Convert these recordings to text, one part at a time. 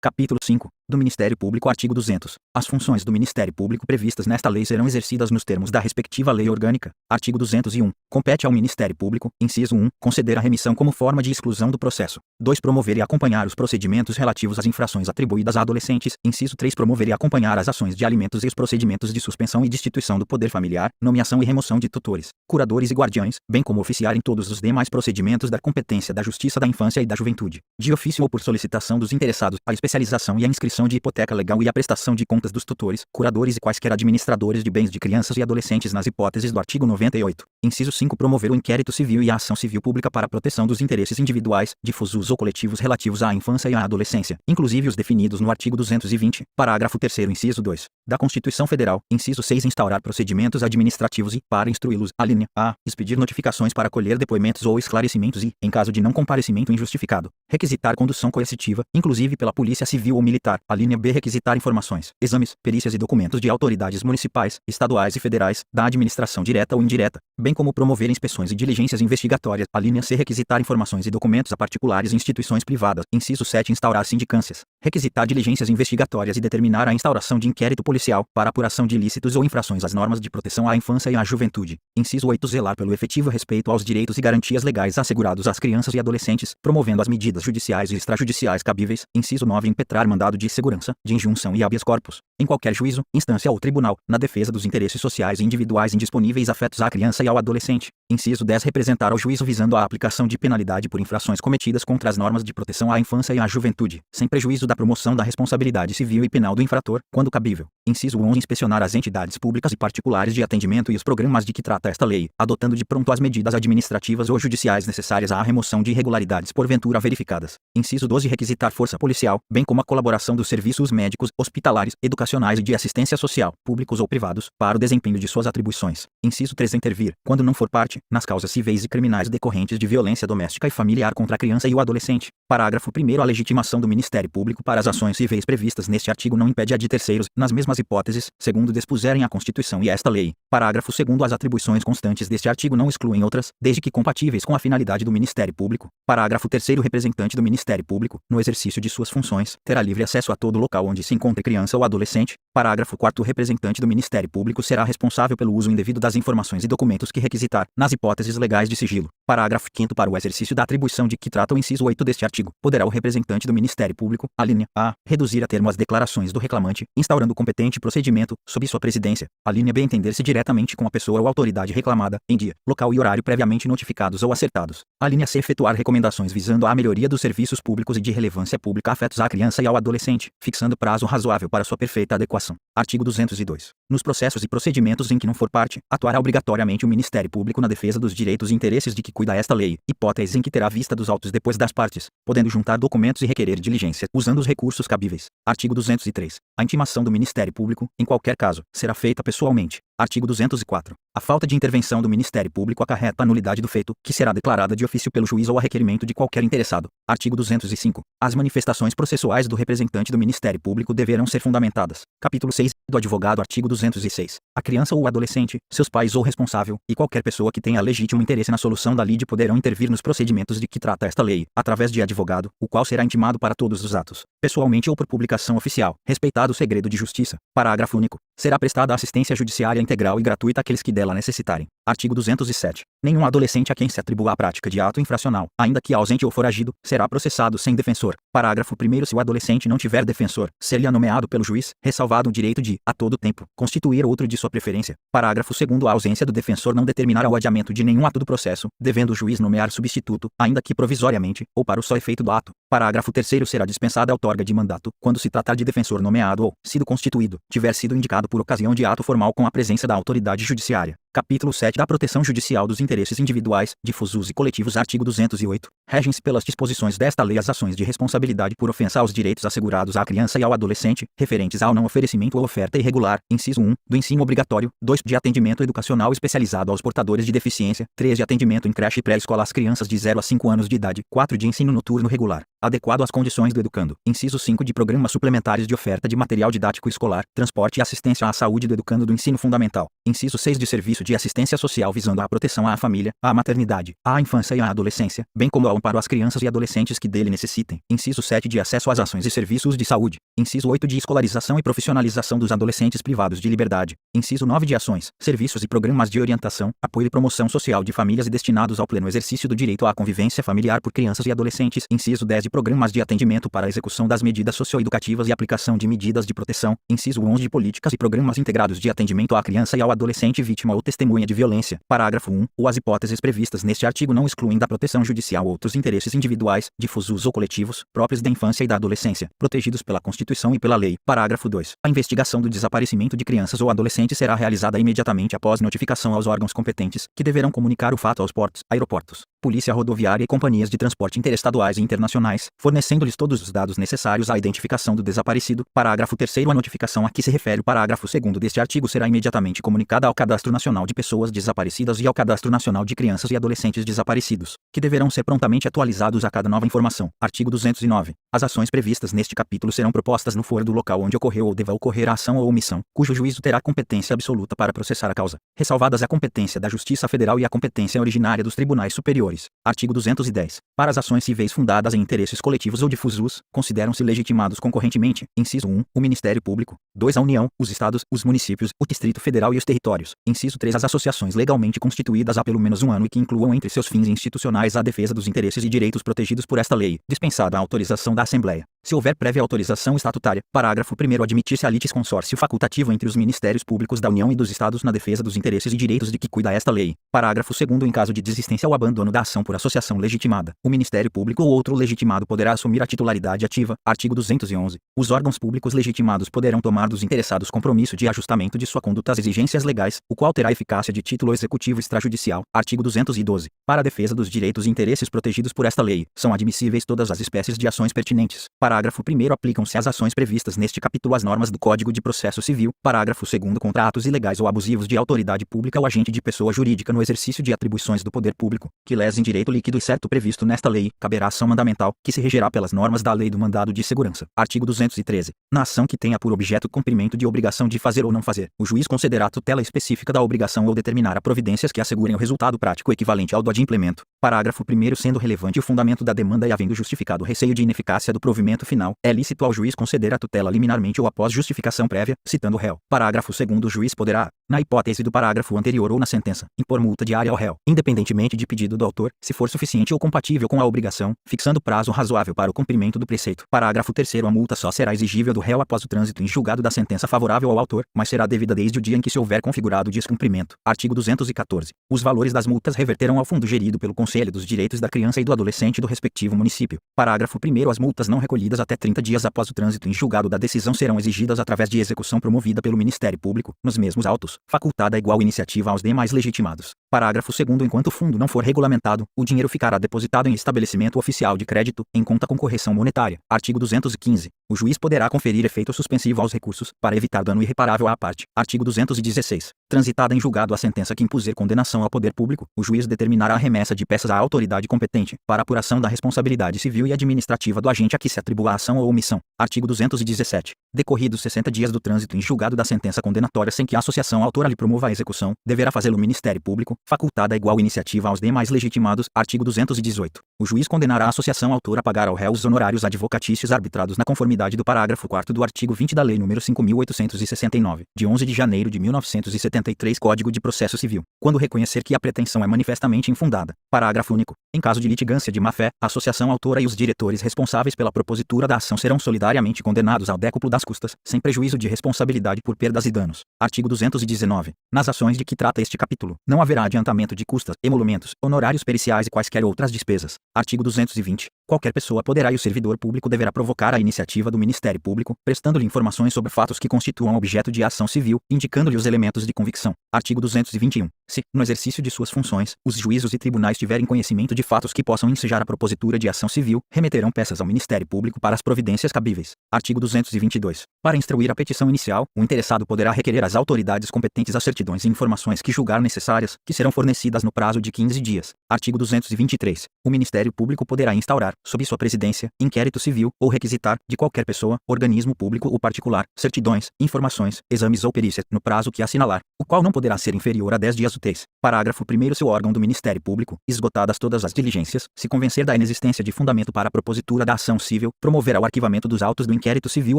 Capítulo 5. Do Ministério Público. Artigo 200. As funções do Ministério Público previstas nesta lei serão exercidas nos termos da respectiva lei orgânica. Artigo 201. Compete ao Ministério Público, inciso 1, conceder a remissão como forma de exclusão do processo. 2. Promover e acompanhar os procedimentos relativos às infrações atribuídas a adolescentes. Inciso 3. Promover e acompanhar as ações de alimentos e os procedimentos de suspensão e destituição do poder familiar, nomeação e remoção de tutores, curadores e guardiães, bem como oficiar em todos os demais procedimentos da competência da Justiça da Infância e da Juventude, de ofício ou por solicitação dos interessados, a especialização e a inscrição de hipoteca legal e a prestação de contas dos tutores, curadores e quaisquer administradores de bens de crianças e adolescentes nas hipóteses do artigo 98. Inciso 5. Promover o inquérito civil e a ação civil pública para a proteção dos interesses individuais, difusos ou coletivos relativos à infância e à adolescência, inclusive os definidos no artigo 220, parágrafo 3º, inciso 2, da Constituição Federal. Inciso 6. Instaurar procedimentos administrativos e, para instruí-los, alínea A, expedir notificações para colher depoimentos ou esclarecimentos e, em caso de não comparecimento injustificado, requisitar condução coercitiva, inclusive pela Polícia Civil ou Militar. Alínea B. Requisitar informações, exames, perícias e documentos de autoridades municipais, estaduais e federais, da administração direta ou indireta, bem como promover inspeções e diligências investigatórias. Alínea C. Requisitar informações e documentos a particulares e instituições privadas. Inciso 7. Instaurar sindicâncias, requisitar diligências investigatórias e determinar a instauração de inquérito policial para apuração de ilícitos ou infrações às normas de proteção à infância e à juventude. Inciso 8. Zelar pelo efetivo respeito aos direitos e garantias legais assegurados às crianças e adolescentes, promovendo as medidas judiciais e extrajudiciais cabíveis. Inciso 9. Impetrar mandado de segurança, de injunção e habeas corpus, em qualquer juízo, instância ou tribunal, na defesa dos interesses sociais e individuais indisponíveis afetos à criança e ao adolescente. Inciso 10. Representar ao juízo visando a aplicação de penalidade por infrações cometidas contra as normas de proteção à infância e à juventude, sem prejuízo da promoção da responsabilidade civil e penal do infrator, quando cabível. Inciso 11. Inspecionar as entidades públicas e particulares de atendimento e os programas de que trata esta lei, adotando de pronto as medidas administrativas ou judiciais necessárias à remoção de irregularidades porventura verificadas. Inciso 12. Requisitar força policial, bem como a colaboração dos serviços médicos, hospitalares, educacionais e de assistência social, públicos ou privados, para o desempenho de suas atribuições. Inciso 13. Intervir, quando não for parte, nas causas civis e criminais decorrentes de violência doméstica e familiar contra a criança e o adolescente. Parágrafo 1º. A legitimação do Ministério Público para as ações civis previstas neste artigo não impede a de terceiros, nas mesmas hipóteses, segundo dispuserem a Constituição e esta lei. Parágrafo 2º. As atribuições constantes deste artigo não excluem outras, desde que compatíveis com a finalidade do Ministério Público. Parágrafo 3º. O representante do Ministério Público, no exercício de suas funções, terá livre acesso a todo local onde se encontre criança ou adolescente. Parágrafo 4º. O representante do Ministério Público será responsável pelo uso indevido das informações e documentos que requisitar, nas hipóteses legais de sigilo. Parágrafo 5º. Para o exercício da atribuição de que trata o inciso 8 deste artigo, poderá o representante do Ministério Público, alínea A, reduzir a termo as declarações do reclamante, instaurando o competente procedimento, sob sua presidência. Alínea B. Entender-se diretamente com a pessoa ou autoridade reclamada, em dia, local e horário previamente notificados ou acertados. Alínea C. Efetuar recomendações visando à melhoria dos serviços públicos e de relevância pública afetos à criança e ao adolescente, fixando prazo razoável para sua perfeita adequação. Artigo 202. Nos processos e procedimentos em que não for parte, atuará obrigatoriamente o Ministério Público na defesa dos direitos e interesses de que cuida esta lei, hipóteses em que terá vista dos autos depois das partes, podendo juntar documentos e requerer diligência, usando os recursos cabíveis. Artigo 203. A intimação do Ministério Público, em qualquer caso, será feita pessoalmente. Artigo 204. A falta de intervenção do Ministério Público acarreta a nulidade do feito, que será declarada de ofício pelo juiz ou a requerimento de qualquer interessado. Artigo 205. As manifestações processuais do representante do Ministério Público deverão ser fundamentadas. Capítulo 6. Do advogado. Artigo 206. A criança ou adolescente, seus pais ou responsável, e qualquer pessoa que tenha legítimo interesse na solução da lide poderão intervir nos procedimentos de que trata esta lei, através de advogado, o qual será intimado para todos os atos, pessoalmente ou por publicação oficial, respeitado o segredo de justiça. Parágrafo único. Será prestada assistência judiciária integral e gratuita àqueles que dela necessitarem. Artigo 207. Nenhum adolescente a quem se atribua a prática de ato infracional, ainda que ausente ou foragido, será processado sem defensor. Parágrafo 1º. Se o adolescente não tiver defensor, ser-lhe nomeado pelo juiz, ressalvado o direito de, a todo tempo, constituir outro de sua preferência. Parágrafo 2º. A ausência do defensor não determinará o adiamento de nenhum ato do processo, devendo o juiz nomear substituto, ainda que provisoriamente, ou para o só efeito do ato. Parágrafo 3º. Será dispensada a outorga de mandato, quando se tratar de defensor nomeado ou, sido constituído, tiver sido indicado por ocasião de ato formal com a presença da autoridade judiciária. Capítulo 7. Da proteção judicial dos interesses individuais, difusos e coletivos. Artigo 208. Regem-se pelas disposições desta lei as ações de responsabilidade por ofensa aos direitos assegurados à criança e ao adolescente, referentes ao não oferecimento ou oferta irregular, inciso 1, do ensino obrigatório, 2, de atendimento educacional especializado aos portadores de deficiência, 3, de atendimento em creche e pré-escola às crianças de 0 a 5 anos de idade, 4, de ensino noturno regular, adequado às condições do educando, inciso 5, de programas suplementares de oferta de material didático escolar, transporte e assistência à saúde do educando do ensino fundamental, inciso 6, de serviço de assistência social visando à proteção à família, à maternidade, à infância e à adolescência, bem como ao amparo às crianças e adolescentes que dele necessitem. Inciso 7 de acesso às ações e serviços de saúde. Inciso 8 de escolarização e profissionalização dos adolescentes privados de liberdade. Inciso 9 de ações, serviços e programas de orientação, apoio e promoção social de famílias e destinados ao pleno exercício do direito à convivência familiar por crianças e adolescentes. Inciso 10 de programas de atendimento para a execução das medidas socioeducativas e aplicação de medidas de proteção. Inciso 11 de políticas e programas integrados de atendimento à criança e ao adolescente vítima ou testemunha de violência. Parágrafo 1. Ou as hipóteses previstas neste artigo não excluem da proteção judicial outros interesses individuais, difusos ou coletivos, próprios da infância e da adolescência, protegidos pela Constituição e pela lei. Parágrafo 2. A investigação do desaparecimento de crianças ou adolescentes será realizada imediatamente após notificação aos órgãos competentes, que deverão comunicar o fato aos portos, aeroportos, polícia rodoviária e companhias de transporte interestaduais e internacionais, fornecendo-lhes todos os dados necessários à identificação do desaparecido. Parágrafo 3º. A notificação a que se refere o parágrafo 2º deste artigo será imediatamente comunicada ao Cadastro Nacional de Pessoas Desaparecidas e ao Cadastro Nacional de Crianças e Adolescentes Desaparecidos, que deverão ser prontamente atualizados a cada nova informação. Artigo 209. As ações previstas neste capítulo serão propostas no foro do local onde ocorreu ou deva ocorrer a ação ou omissão, cujo juízo terá competência absoluta para processar a causa, ressalvadas a competência da Justiça Federal e a competência originária dos tribunais superiores. Artigo 210. Para as ações civis fundadas em interesses coletivos ou difusos, consideram-se legitimados concorrentemente: inciso 1, o Ministério Público; 2, a União, os Estados, os municípios, o Distrito Federal e os territórios; inciso 3, as associações legalmente constituídas há pelo menos um ano e que incluam entre seus fins institucionais a defesa dos interesses e direitos protegidos por esta lei, dispensada a autorização da Assembleia, se houver prévia autorização estatutária. Parágrafo 1º. Admitir-se a litisconsórcio facultativo entre os Ministérios Públicos da União e dos Estados na defesa dos interesses e direitos de que cuida esta lei. Parágrafo 2º. Em caso de desistência ou abandono da ação por associação legitimada, o Ministério Público ou outro legitimado poderá assumir a titularidade ativa. Artigo 211. Os órgãos públicos legitimados poderão tomar dos interessados compromisso de ajustamento de sua conduta às exigências legais, o qual terá eficácia de título executivo extrajudicial. Artigo 212. Para a defesa dos direitos e interesses protegidos por esta lei, são admissíveis todas as espécies de ações pertinentes. Parágrafo 1º. Aplicam-se às ações previstas neste capítulo as normas do Código de Processo Civil. Parágrafo 2º. Contra atos ilegais ou abusivos de autoridade pública ou agente de pessoa jurídica no exercício de atribuições do poder público, que lesem direito líquido e certo previsto nesta lei, caberá ação mandamental, que se regerá pelas normas da Lei do Mandado de Segurança. Artigo 213. Na ação que tenha por objeto o cumprimento de obrigação de fazer ou não fazer, o juiz concederá tutela específica da obrigação ou determinará providências que assegurem o resultado prático equivalente ao do adimplemento. Parágrafo 1º. Sendo relevante o fundamento da demanda e havendo justificado o receio de ineficácia do provimento final, é lícito ao juiz conceder a tutela liminarmente ou após justificação prévia, citando o réu. Parágrafo 2º. O juiz poderá, na hipótese do parágrafo anterior ou na sentença, impor multa diária ao réu, independentemente de pedido do autor, se for suficiente ou compatível com a obrigação, fixando prazo razoável para o cumprimento do preceito. Parágrafo 3º. A multa só será exigível do réu após o trânsito em julgado da sentença favorável ao autor, mas será devida desde o dia em que se houver configurado o descumprimento. Artigo 214. Os valores das multas reverterão ao fundo gerido pelo Conselho dos Direitos da Criança e do Adolescente do respectivo município. Parágrafo 1º. As multas não recolhidas até 30 dias após o trânsito em julgado da decisão serão exigidas através de execução promovida pelo Ministério Público, nos mesmos autos, facultada igual iniciativa aos demais legitimados. Parágrafo 2º. Enquanto o fundo não for regulamentado, o dinheiro ficará depositado em estabelecimento oficial de crédito, em conta com correção monetária. Artigo 215. O juiz poderá conferir efeito suspensivo aos recursos, para evitar dano irreparável à parte. Artigo 216. Transitada em julgado a sentença que impuser condenação ao poder público, o juiz determinará a remessa de peças à autoridade competente, para apuração da responsabilidade civil e administrativa do agente a que se atribua a ação ou omissão. Artigo 217. Decorridos 60 dias do trânsito em julgado da sentença condenatória sem que a associação autora lhe promova a execução, deverá fazê-lo o Ministério Público, facultada igual iniciativa aos demais legitimados. Artigo 218. O juiz condenará a associação autora a pagar ao réu os honorários advocatícios arbitrados na conformidade do parágrafo 4º do artigo 20 da Lei nº 5.869, de 11 de janeiro de 1973 Código de Processo Civil, quando reconhecer que a pretensão é manifestamente infundada. Parágrafo único. Em caso de litigância de má-fé, a associação autora e os diretores responsáveis pela propositura da ação serão solidariamente condenados ao décuplo das custas, sem prejuízo de responsabilidade por perdas e danos. Artigo 219. Nas ações de que trata este capítulo, não haverá adiantamento de custas, emolumentos, honorários periciais e quaisquer outras despesas. Artigo 220. Qualquer pessoa poderá e o servidor público deverá provocar a iniciativa do Ministério Público, prestando-lhe informações sobre fatos que constituam objeto de ação civil, indicando-lhe os elementos de convicção. Artigo 221. Se, no exercício de suas funções, os juízos e tribunais tiverem conhecimento de fatos que possam ensejar a propositura de ação civil, remeterão peças ao Ministério Público para as providências cabíveis. Artigo 222. Para instruir a petição inicial, o interessado poderá requerer às autoridades competentes as certidões e informações que julgar necessárias, que serão fornecidas no prazo de 15 dias. Artigo 223. O Ministério Público poderá instaurar, sob sua presidência, inquérito civil ou requisitar, de qualquer pessoa, organismo público ou particular, certidões, informações, exames ou perícias, no prazo que assinalar, o qual não poderá ser inferior a 10 dias úteis. Parágrafo 1º. Se o órgão do Ministério Público, esgotadas todas as diligências, se convencer da inexistência de fundamento para a propositura da ação civil, promoverá o arquivamento dos autos do inquérito civil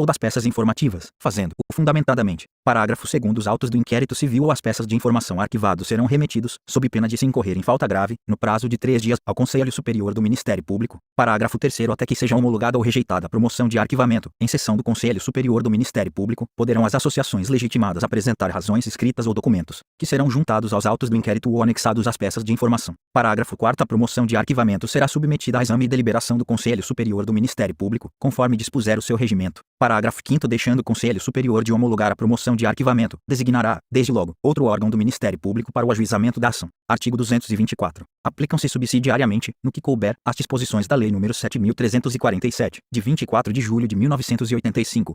ou das peças informativas, fazendo-o fundamentadamente. Parágrafo 2º. Os autos do inquérito civil ou as peças de informação arquivados serão remetidos, sob pena de se incorrer em falta grave, no prazo de 3 dias, ao Conselho Superior do Ministério Público. Parágrafo 3º. Até que seja homologada ou rejeitada a promoção de arquivamento, em sessão do Conselho Superior do Ministério Público, poderão as associações legitimadas apresentar razões escritas ou documentos, que serão juntados aos autos do inquérito ou anexados às peças de informação. Parágrafo 4º. A promoção de arquivamento será submetida a exame e deliberação do Conselho Superior do Ministério Público, conforme dispuser o seu regimento. Parágrafo 5º. Deixando o Conselho Superior de homologar a promoção de arquivamento, designará, desde logo, outro órgão do Ministério Público para o ajuizamento da ação. Artigo 224. Aplicam-se subsidiariamente, no que couber, as disposições da Lei nº 7.347, de 24 de julho de 1985,